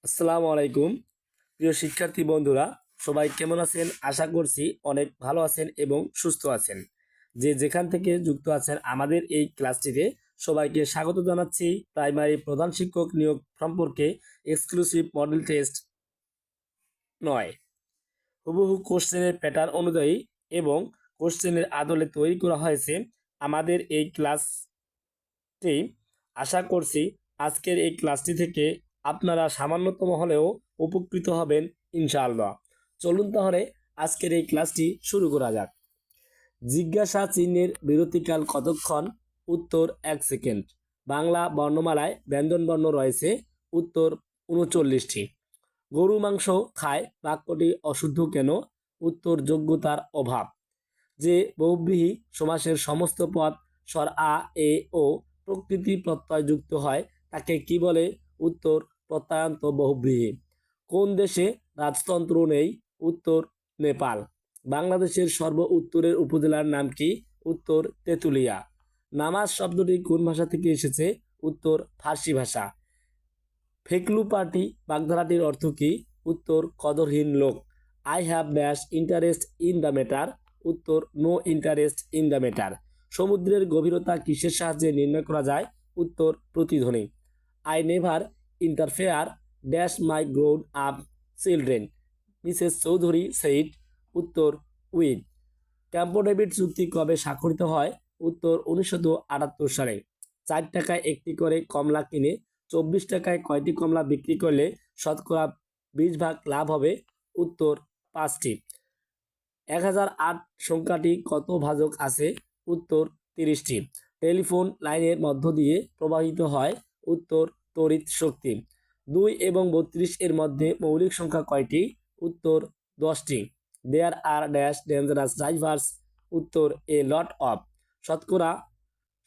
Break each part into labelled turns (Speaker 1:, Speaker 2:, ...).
Speaker 1: আসসালামু আলাইকুম। প্রিয় শিক্ষার্থী বন্ধুরা, সবাই কেমন আছেন? আশা করছি অনেক ভালো আছেন এবং সুস্থ আছেন। যে যেখান থেকে যুক্ত আছেন আমাদের এই ক্লাসটিতে সবাইকে স্বাগত জানাচ্ছি। প্রাইমারি প্রধান শিক্ষক নিয়োগ সম্পর্কে এক্সক্লুসিভ মডেল টেস্ট নয়, হুবহু কোশ্চেনের প্যাটার্ন অনুযায়ী এবং কোশ্চেনের আদলে তৈরি করা হয়েছে আমাদের এই ক্লাসটি। আশা করছি আজকের এই ক্লাসটি থেকে আপনারা সামান্যতম হলেও উপকৃত হবেন ইনশাআল্লাহ। চলুন তাহলে আজকের এই ক্লাসটি শুরু করা যাক। জিজ্ঞাসা চিহ্নের বিরতিকাল কতক্ষণ? উত্তর 1 সেকেন্ড। বাংলা বর্ণমালায় ব্যঞ্জনবর্ণ রয়েছে। উত্তর 39টি। গরু মাংস খায় বাক্যটি অশুদ্ধ কেন? উত্তর যোগ্যতার অভাব। যে বহুব্রীহি সমাসের সমস্ত পদ স্বর আ, এ ও প্রকৃতি প্রত্যয় যুক্ত হয় তাকে কি বলে? উত্তর প্রত্যয়ান্ত বহুব্রীহি। কোন দেশে রাজতন্ত্র নেই? উত্তর নেপাল। বাংলাদেশের সর্ব উত্তরের উপজেলার নাম কি? উত্তর তেঁতুলিয়া। নামাজ শব্দটি কোন ভাষা থেকে এসেছে? উত্তর ফার্সি ভাষা। ফেকলু পার্টি বাগধারাটির অর্থ কি? উত্তর কদরহীন লোক। I have dash interest in the matter. উত্তর no interest in the matter. সমুদ্রের গভীরতা কিসের সাহায্যে নির্ণয় করা যায়? উত্তর প্রতিধ্বনি। I never interfere dash my grown up children. Mrs Chowdhury said. উত্তর উইথ। ক্যাম্প ডেভিড চুক্তি কবে স্বাক্ষরিত হয়? উত্তর 1978 সালে। 4 টাকায় একটি করে কমলা কিনে 24 টাকায় কয়টি কমলা বিক্রি করলে শতকরা 20 ভাগ লাভ হবে? উত্তর 5টি। 1008 সংখ্যাটি কত ভাজক আছে? উত্তর 30টি। টেলিফোন লাইনের মধ্য দিয়ে প্রবাহিত হয়? উত্তর তড়িৎ শক্তি। 2 এবং 32 এর মধ্যে মৌলিক সংখ্যা কয়টি? উত্তর 10টি। দেয়ার আর ড্যাশ ডেঞ্জারাস ড্রাইভার্স। উত্তর এ লট অফ। শতকরা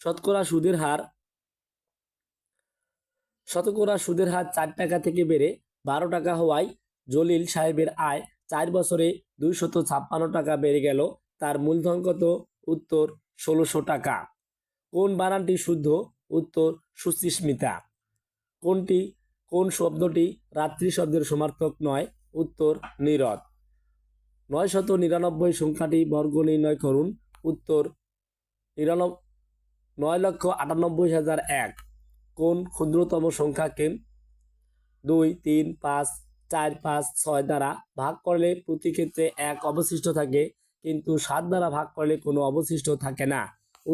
Speaker 1: শতকরা সুদের হার শতকরা সুদের হার 4 টাকা থেকে বেড়ে 12 টাকা হওয়ায় জলিল সাহেবের আয় 4 বছরে 256 টাকা বেড়ে গেল। তার মূলধন কত? উত্তর 1600 টাকা। কোন বানানটি শুদ্ধ? উত্তর সুচিস্মিতা। কোন শব্দটি রাত্রি শব্দের সমার্থক নয়? উত্তর নীরদ। 999 সংখ্যাটি বর্গ নির্ণয় করুন। উত্তর 9,98,001। কোন ক্ষুদ্রতম সংখ্যাকে 2, 3, 5, 4, 5, 6 দ্বারা ভাগ করলে প্রতি ক্ষেত্রে 1 অবশিষ্ট থাকে, কিন্তু 7 দ্বারা ভাগ করলে কোনো অবশিষ্ট থাকে না?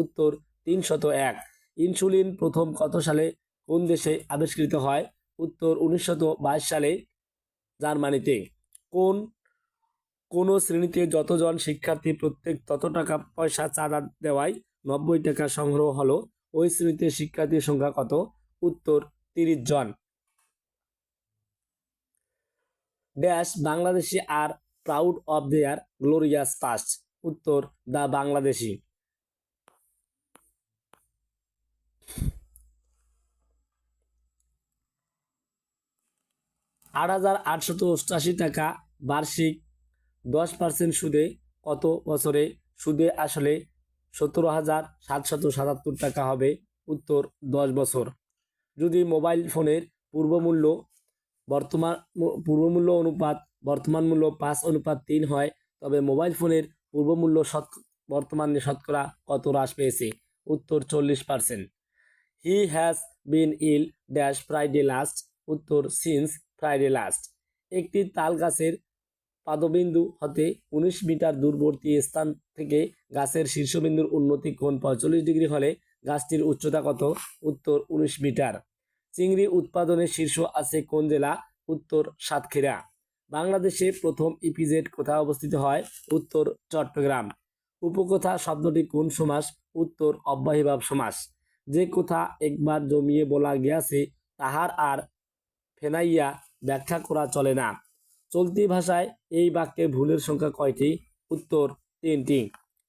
Speaker 1: উত্তর 301। ইনসুলিন প্রথম কত সালে কোন দেশে আবিষ্কৃত হয়? উত্তর 1922 সালে জার্মানিতে। কোন শ্রেণীতে যতজন শিক্ষার্থী প্রত্যেক তত টাকা পয়সা চাঁদা দেওয়ায় 90 টাকা সংগ্রহ হলো, ওই শ্রেণীতে শিক্ষার্থীর সংখ্যা কত? উত্তর 30 জন। Dash Bangladeshi are proud of their glorious past. উত্তর দ্য বাংলাদেশি। 8,888 টাকা বার্ষিক 10% সুদে কত বছরে সুদে আসলে 17,777 টাকা হবে? উত্তর 10 বছর। যদি মোবাইল ফোনের পূর্বমূল্য বর্তমান পূর্বমূল্য অনুপাত বর্তমান মূল্য 5:3 হয়, তবে মোবাইল ফোনের পূর্বমূল্য বর্তমানে শতকরা কত হ্রাস পেয়েছে? উত্তর 40%। He has been ill dash Friday last. উত্তর সিন্স ফ্রাইডে লাস্ট। একটি তাল গাছের পাদবিন্দু হতে 19 মিটার দূরবর্তী স্থান থেকে গাছের শীর্ষবিন্দুর উন্নতি কোণ 45 ডিগ্রি হলে গাছটির উচ্চতা কত? উত্তর 19 মিটার। চিংড়ি উৎপাদনের শীর্ষ আছে কোন জেলা? উত্তর সাতক্ষীরা। বাংলাদেশে প্রথম ইপিজেড কোথায় অবস্থিত হয়? উত্তর চট্টগ্রাম। উপকথা শব্দটি কোন সমাস? উত্তর অব্যয়ীভাব সমাস। যে কথা একবার জমিয়ে বলা গিয়াছে তাহার আর ফেনাইয়া ব্যাখ্যা করা চলে না। চলতি ভাষায় এই বাক্যে ভুলের সংখ্যা কয়টি? উত্তর 3টি।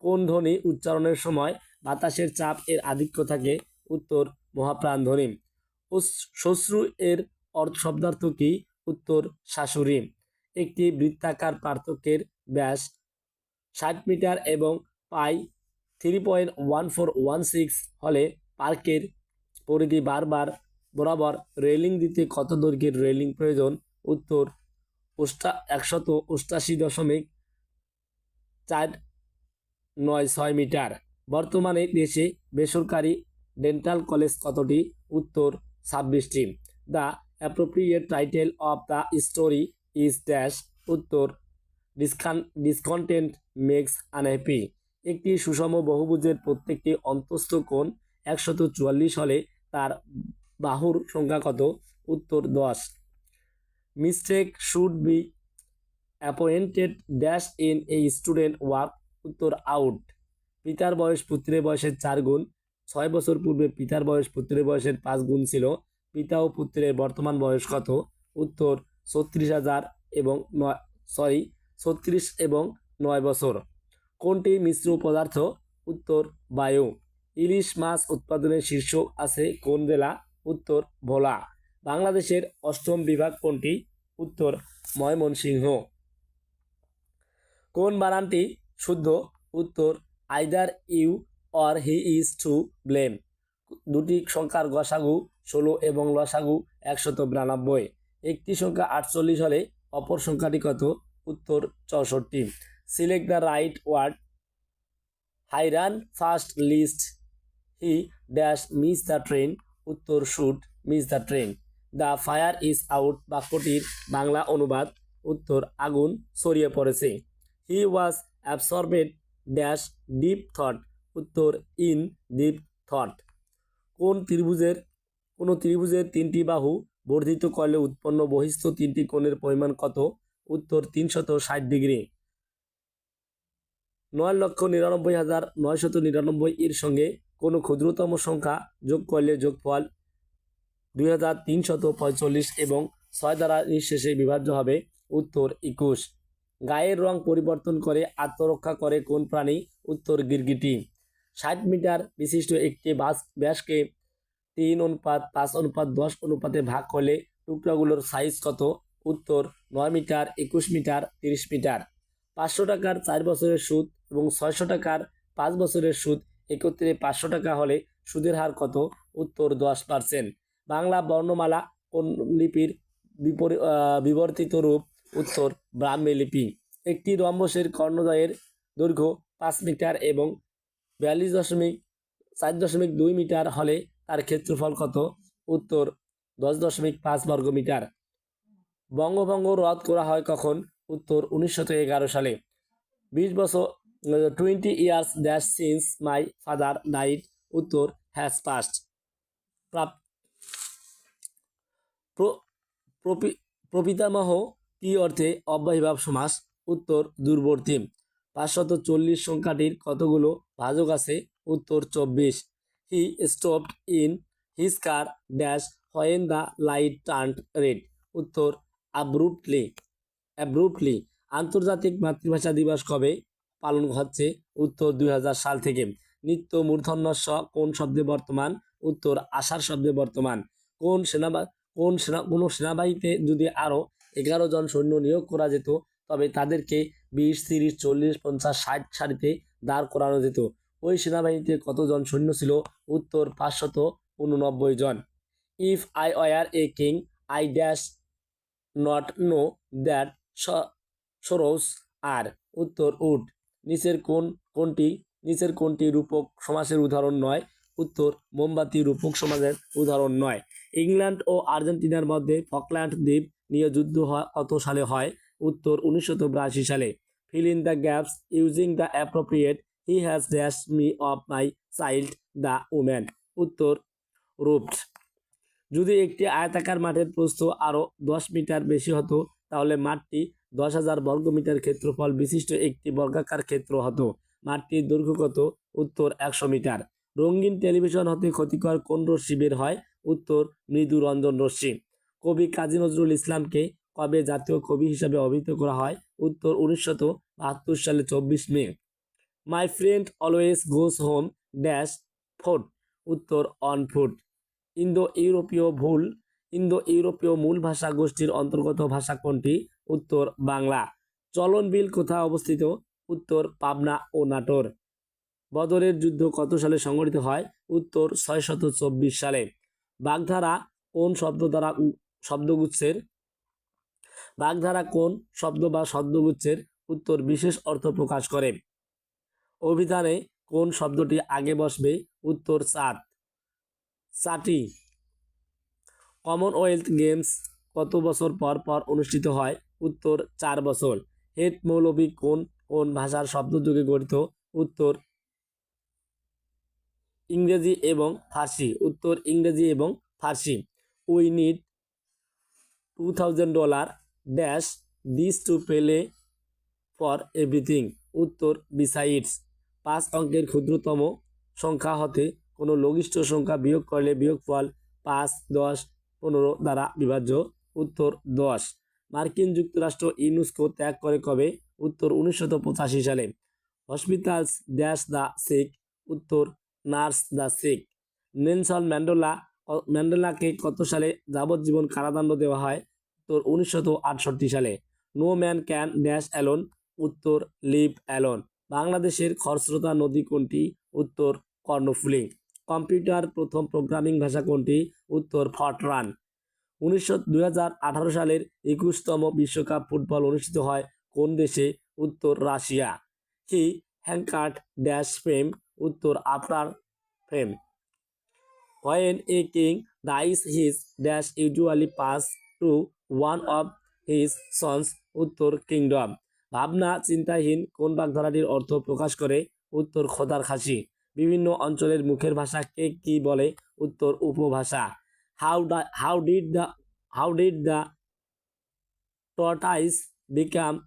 Speaker 1: কোন ধ্বনি উচ্চারণের সময় বাতাসের চাপ এর আধিক্য থাকে? উত্তর মহাপ্রাণ ধ্বনি। শ্বশ্রু এর শব্দার্থ কি? উত্তর শাশুড়ি। একটি বৃত্তাকার পার্থক্যের ব্যাস 60 মিটার এবং পাই 3.1416 হলে পার্কের পরিধি বরাবর রেলিং দিতে কত দৈর্ঘ্যের রেলিং প্রয়োজন? উত্তর 188.496 মিটার। বর্তমানে দেশে বেসরকারি ডেন্টাল কলেজ কতটি? উত্তর 26টি। The appropriate title of the story is dash. উত্তর ডিসকন্টেন্ট মেক্স আনহ্যাপি। একটি সুষম বহুভুজের প্রত্যেকটি অন্তস্থ কোণ 144 হলে তার বাহুর সংখ্যা কত? উত্তর 10। Mistake should be appointed dash in a student work. উত্তর আউট। পিতার বয়স পুত্রের বয়সের 4 গুণ। 6 বছর পূর্বে পিতার বয়স পুত্রের বয়সের 5 গুণ ছিল। পিতা ও পুত্রের বর্তমান বয়স কত? উত্তর 36,000 এবং 36 এবং 9 বছর। কোনটি মিশ্র পদার্থ? উত্তর বায়ু। ইলিশ মাছ উৎপাদনের শীর্ষ আছে কোন জেলা? উত্তর ভোলা। বাংলাদেশের 8ম বিভাগ কোনটি? উত্তর ময়মনসিংহ। কোন বানানটি শুদ্ধ? উত্তর either you or he is to blame. দুটি সংখ্যার গসাগু 16 এবং লসাগু 192। একটি সংখ্যা 48 হলে অপর সংখ্যাটি কত? উত্তর 64। Select the right word. He ran fast lest he dash miss the train. উত্তর should miss the train. The fire is out বাক্যটির বাংলা অনুবাদ। উত্তর আগুন ছড়িয়ে পড়েছে। He was absorbed dash deep thought. উত্তর ইন ডিপ থট। কোনো ত্রিভুজের 3টি বাহু বর্ধিত করলে উৎপন্ন বহিস্থ 3টি কোণের পরিমাণ কত? উত্তর 360 ডিগ্রি। 9,99,999 এর সঙ্গে কোনো ক্ষুদ্রতম সংখ্যা যোগ করলে যোগফল 2,345 এবং 6 দ্বারা নিঃশেষে বিভাজ্য হবে। উত্তর 21। গায়ের রং পরিবর্তন করে আত্মরক্ষা করে কোন প্রাণী? উত্তর গিরগিটি। 60 মিটার বিশিষ্ট একটি ব্যাসকে 3:5:10 অনুপাতে ভাগ করলে টুকরাগুলোর সাইজ কত? উত্তর 9 মিটার, 21 মিটার, 30 মিটার। 500 টাকার 4 বছরের সুদ এবং 600 টাকার 5 বছরের সুদ একত্রে 500 টাকা হলে সুদের হার কত? উত্তর 10%। বাংলা বর্ণমালা কোন লিপির বিবর্তিত রূপ? উত্তর ব্রাহ্মী লিপি। একটি রম্বসের কর্ণদ্বয়ের দৈর্ঘ্য 5 মিটার এবং 4.2 মিটার হলে তার ক্ষেত্রফল কত? উত্তর 10.5 বর্গমিটার। বঙ্গভঙ্গ রদ করা হয় কখন? উত্তর 1911 সালে। 20 বছর 20 years dash since my father died. উত্তর has passed. প্রপিতামহ কি অর্থে অব্যয়ীভাব সমাস? উত্তর দূরবর্তী। 540 সংখ্যাটির কতগুলো ভাজক আছে? উত্তর 24। He stopped in his car dash when the light turned red. উত্তর অ্যাব্রুপ্টলি। আন্তর্জাতিক মাতৃভাষা দিবস কবে পালন হচ্ছে? উত্তর 2000 সাল থেকে। নিত্য মূর্ধন্য স কোন শব্দে বর্তমান? উত্তর আষাঢ় শব্দে বর্তমান। কোনো সেনাবাহিনীতে যদি আরও 11 জন সৈন্য নিয়োগ করা যেত তবে তাদেরকে 20, 30, 40, 50, 60 সারিতে দাঁড় করানো যেত। ওই সেনাবাহিনীতে কতজন সৈন্য ছিল? উত্তর 589 জন। If I were a king I dash not know that sorrows are. উত্তর উড। নিচের কোনটি রূপক সমাসের উদাহরণ নয়? উত্তর মোমবাতি রূপক সমাজের উদাহরণ নয়। ইংল্যান্ড ও আর্জেন্টিনার মধ্যে ফকল্যান্ড দ্বীপ নিয়ে যুদ্ধ কত সালে হয়? উত্তর 1982 সালে। Fill in the gaps using the appropriate he has dash me of my child the woman. উত্তর রুপড। যদি একটি আয়তাকার মাঠের প্রস্থ আরও 10 মিটার বেশি হতো তাহলে মাঠটি 10,000 বর্গমিটার ক্ষেত্রফল বিশিষ্ট একটি বর্গাকার ক্ষেত্র হতো। মাঠটির দৈর্ঘ্য কত? উত্তর 100 মিটার। রঙিন টেলিভিশন হতে ক্ষতিকর কোন রশ্মি বের হয়? উত্তর মৃদু রঞ্জন রশ্মি। কবি কাজী নজরুল ইসলামকে কবে জাতীয় কবি হিসাবে অভিহিত করা হয়? উত্তর 1972 সালে 24 মে। My friend always goes home dash foot. উত্তর অন ফুট। ইন্দো ইউরোপীয় মূল ভাষা গোষ্ঠীর অন্তর্গত ভাষা কোনটি? উত্তর বাংলা। চলন বিল কোথায় অবস্থিত? উত্তর পাবনা ও নাটোর। বদরের যুদ্ধ কত সালে সংঘটিত হয়? উত্তর 624 সালে। বাগধারা কোন শব্দ দ্বারা শব্দগুচ্ছের বাগধারা কোন শব্দ বা শব্দগুচ্ছের উত্তর বিশেষ অর্থ প্রকাশ করে? অভিধানে কোন শব্দটি আগে বসবে? উত্তর চাঁদ, চাটি। কমনওয়েলথ গেমস কত বছর পর পর অনুষ্ঠিত হয়? উত্তর 4 বছর। হেড মৌলবী কোন কোন ভাষার শব্দযুগে গঠিত? উত্তর ইংরেজি এবং ফার্সি। উত্তর ইংরেজি এবং ফার্সি। We need $2000 dash this to pay for everything. উত্তর বিসাইডস। 5 অঙ্কের ক্ষুদ্রতম সংখ্যা হতে কোনো লঘিষ্ঠ সংখ্যা বিয়োগ করলে বিয়োগফল 5, 10, 15 দ্বারা বিভাজ্য। উত্তর 10। মার্কিন যুক্তরাষ্ট্র ইউনেস্কো ত্যাগ করে কবে? উত্তর 1985 সালে। Hospitals dash the sick. উত্তর নার্স দ্য সিক। নেলসন ম্যান্ডেলাকে কত সালে যাবজ্জীবন কারাদণ্ড দেওয়া হয়? উত্তর 1968 সালে। No man can dash alone. উত্তর লিভ অ্যালোন। বাংলাদেশের খরস্রোতা নদী কোনটি? উত্তর কর্ণফুলী। কম্পিউটার প্রথম প্রোগ্রামিং ভাষা কোনটি? উত্তর ফরট্রান। 2018 সালের 21তম বিশ্বকাপ ফুটবল অনুষ্ঠিত হয় কোন দেশে? উত্তর রাশিয়া। হি হ্যাঙ্কার্ড ড্যাশ ফেম। উত্তর after fame. When a king dies his dash usually pass to one of his sons. উত্তর কিংডম। ভাবনা চিন্তাহীন কোন বাগধারাটির অর্থ প্রকাশ করে? উত্তর খোদার খাসি। বিভিন্ন অঞ্চলের মুখের ভাষাকে কি বলে? উত্তর উপভাষা। How did the tortoise become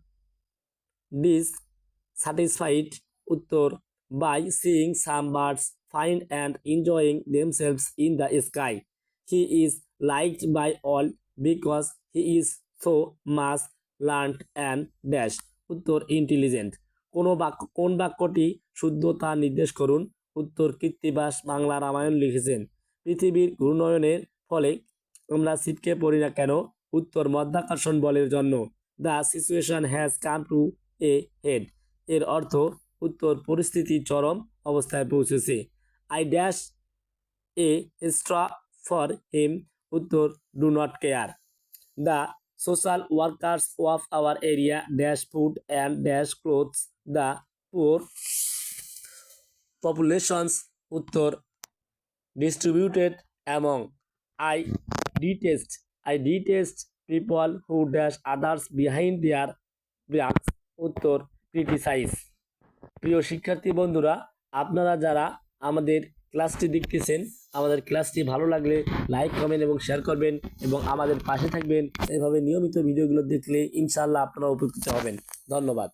Speaker 1: dissatisfied? উত্তর by seeing some birds find and enjoying themselves in the sky. He is liked by all because he is so much learned and dash. উত্তর intelligent. কোন বাক্যটি শুদ্ধতা নির্দেশ করুন? উত্তর কৃত্তিবাস বাংলা রামায়ণ লিখেছেন। পৃথিবীর ঘূর্ণয়নের ফলে আমরা ছিটকে পড়ি না কেন? উত্তর মাধ্যাকর্ষণ বলের জন্য। The situation has come to a head. এর অর্থ উত্তর পরিস্থিতি চরম অবস্থায় পৌঁছেছে। I dash a straw for him. উত্তর do not care. The social workers of our area dash food and dash clothes the poor populations. উত্তর distributed among. I detest people who dash others behind their backs. উত্তর criticise. প্রিয় শিক্ষার্থী বন্ধুরা, আপনারা যারা আমাদের ক্লাসটি দেখতেছেন, আমাদের ক্লাসটি ভালো লাগলে লাইক, কমেন্ট এবং শেয়ার করবেন এবং আমাদের পাশে থাকবেন। এইভাবে নিয়মিত ভিডিওগুলো দেখলে ইনশাআল্লাহ আপনারা উপকৃত হবেন। ধন্যবাদ।